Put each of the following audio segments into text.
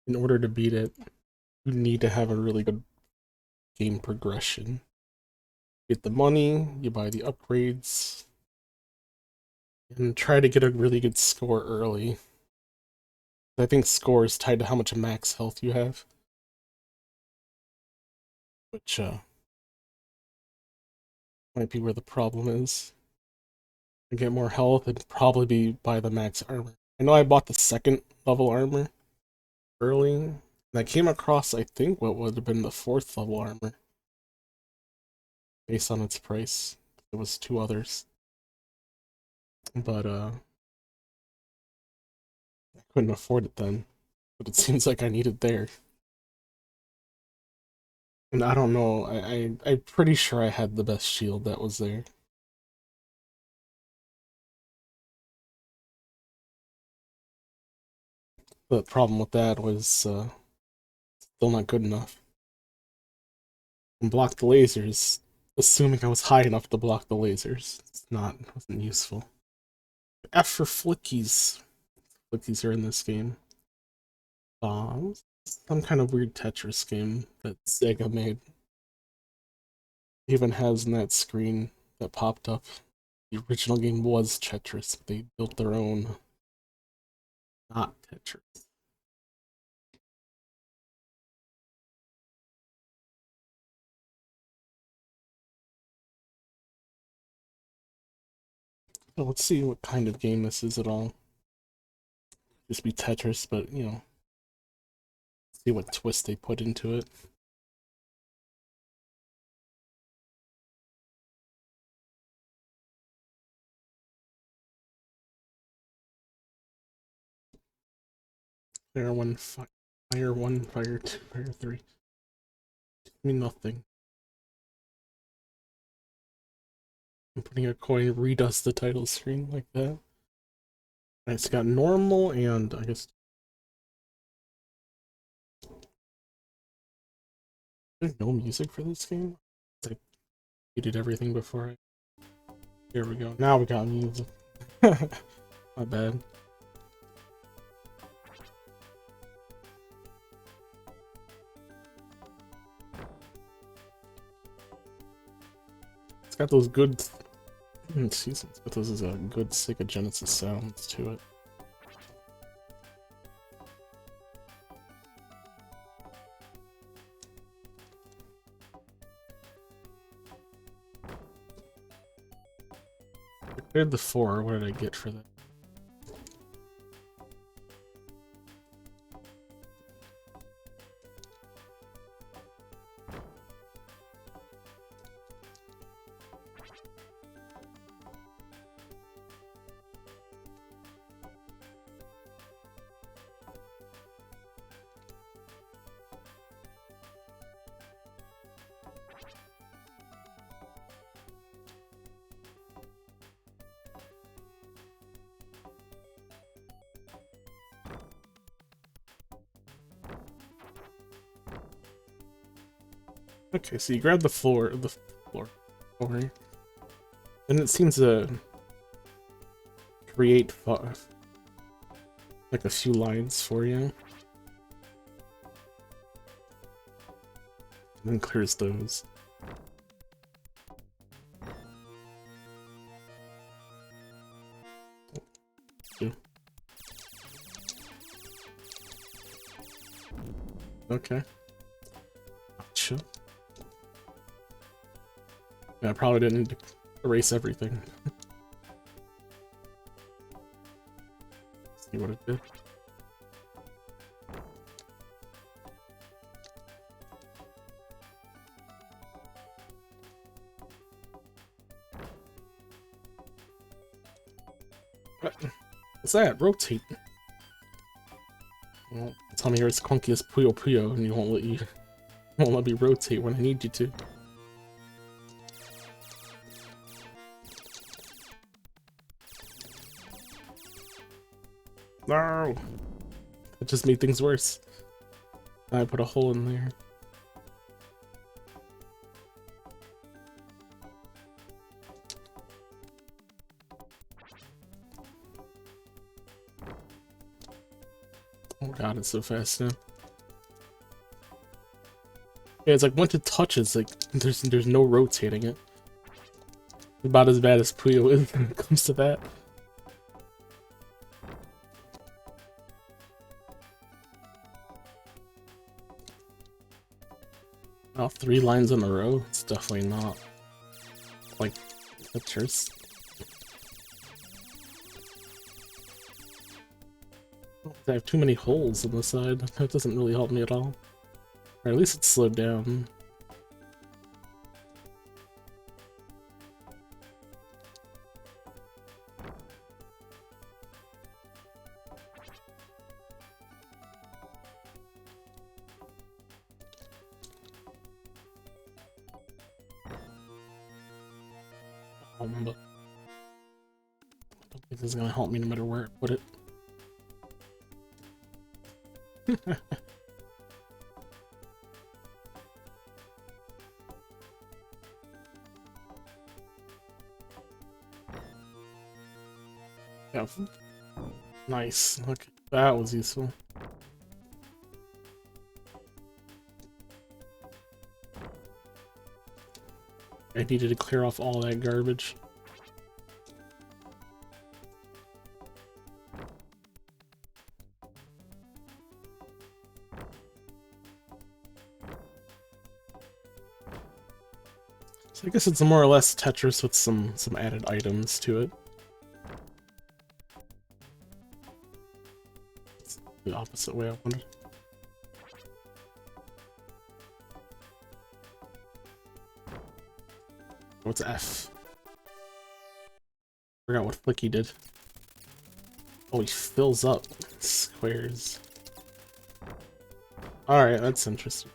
in order to beat it, you need to have a really good game progression. Get the money, you buy the upgrades, and try to get a really good score early. I think score is tied to how much max health you have, which might be where the problem is. To get more health, it'd probably be by the max armor. I know I bought the second level armor early, and I came across, I think, what would have been the fourth level armor based on its price. There was two others, but I couldn't afford it then. But it seems like I need it there. And I don't know, I'm pretty sure I had the best shield that was there. The problem with that was still not good enough. And block the lasers, assuming I was high enough to block the lasers. It wasn't useful. F for flickies. Flickies are in this game. Bombs. Some kind of weird Tetris game that Sega made. It even has in that screen that popped up. The original game was Tetris, but they built their own. Not Tetris. So let's see what kind of game this is at all. Just be Tetris, but you know, see what twist they put into it. Fire one, fire one, fire two, fire three. I mean nothing. I'm putting a coin redoes the title screen like that. And it's got normal and I guess there's no music for this game. I did everything before I. Here we go. Now we got music. My bad. It's got those good seasons, but this is a good Sega Genesis sounds to it. I cleared the 4. What did I get for that? Okay, so you grab the floor over here, and it seems to create like a few lines for you, and then clears those. Okay. Gotcha. Yeah, I probably didn't erase everything. See what it did. What's that? Rotate. Well, tell me you're as clunky as Puyo Puyo and you won't let me rotate when I need you to. No! It just made things worse. I put a hole in there. Oh god, it's so fast now. Yeah, it's like once it touches, like there's no rotating it. About as bad as Puyo is when it comes to that. Oh, 3 lines in a row? It's definitely not like pictures. I have too many holes on the side. That doesn't really help me at all. Or at least it's slowed down. But I don't think this is gonna help me no matter where I put it. Yeah. Nice. Look, that was useful. I needed to clear off all that garbage. So I guess it's more or less Tetris with some added items to it. It's the opposite way I wanted. What's F? Forgot what Flicky did. Oh, he fills up squares. Alright, that's interesting.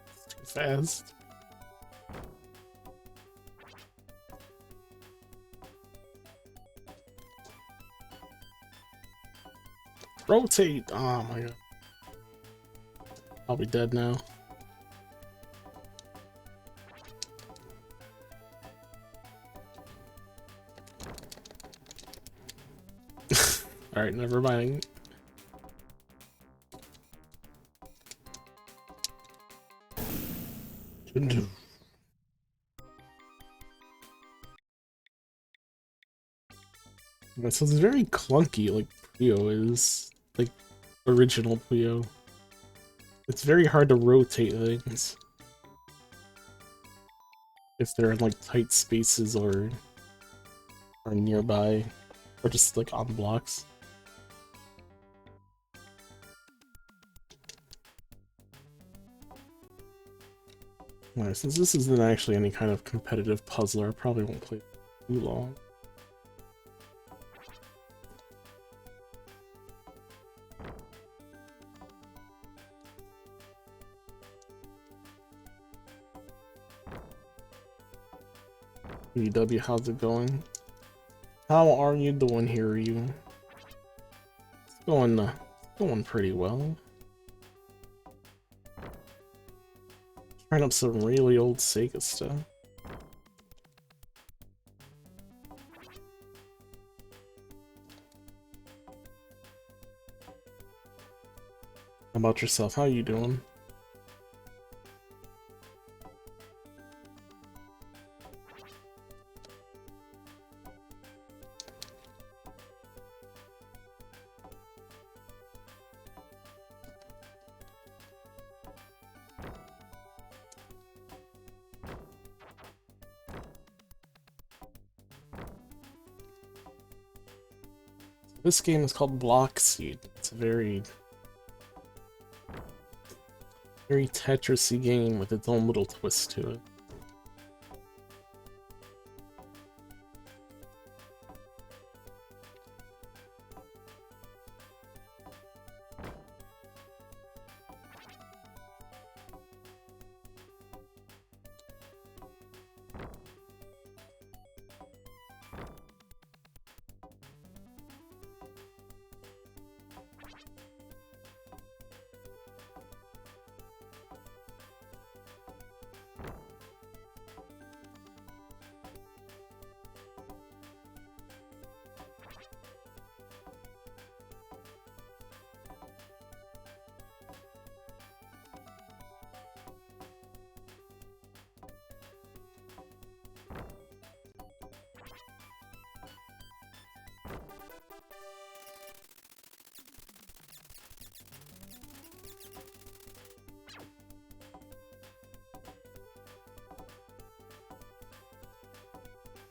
It's too fast. Rotate! Oh my god. I'll be dead now. Alright, never mind. So it's very clunky, like Puyo is. Like, original Puyo. It's very hard to rotate things. If they're in like tight spaces or nearby. Or just like on blocks. Alright, since this isn't actually any kind of competitive puzzler, I probably won't play too long. EW, how's it going? How are you doing here, you? It's going pretty well. Trying up some really old Sega stuff. How about yourself? How you doing? This game is called Bloxeed. It's a very Tetris-y game with its own little twist to it.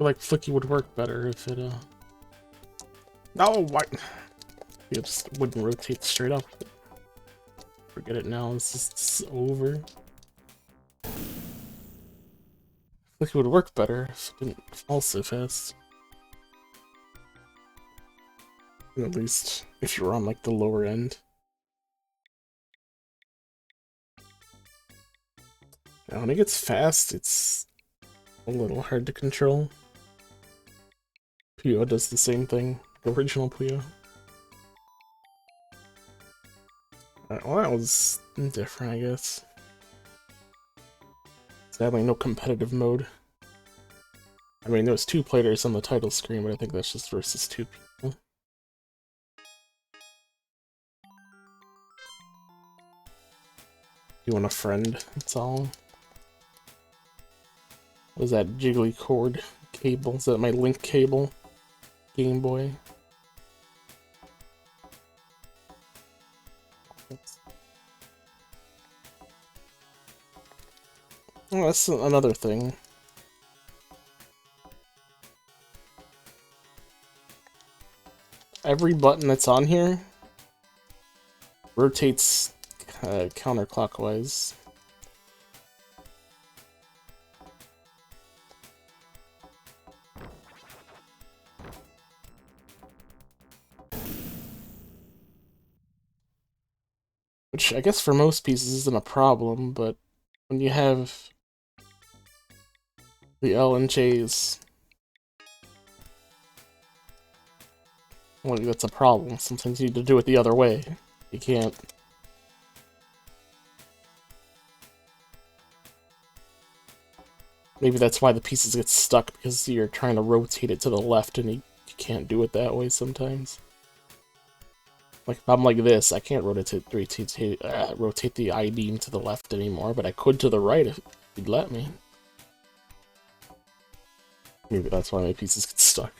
feel like Flicky would work better if it, No, why? It just wouldn't rotate straight up. Forget it now, this is over. Flicky would work better if it didn't fall so fast. At least if you were on, like, the lower end. Now, when it gets fast, it's a little hard to control. Puyo does the same thing, the original Puyo. Well, that was different, I guess. Sadly, no competitive mode. I mean, there was 2 players on the title screen, but I think that's just versus 2 people. You want a friend, that's all. What is that jiggly cord cable? Is that my link cable? Game Boy? Oh, that's another thing. Every button that's on here rotates counterclockwise. Which I guess for most pieces isn't a problem, but when you have the L and J's, well, that's a problem. Sometimes you need to do it the other way. You can't. Maybe that's why the pieces get stuck, because you're trying to rotate it to the left and you can't do it that way sometimes. Like, if I'm like this, I can't rotate the I-beam to the left anymore, but I could to the right if you'd let me. Maybe that's why my pieces get stuck.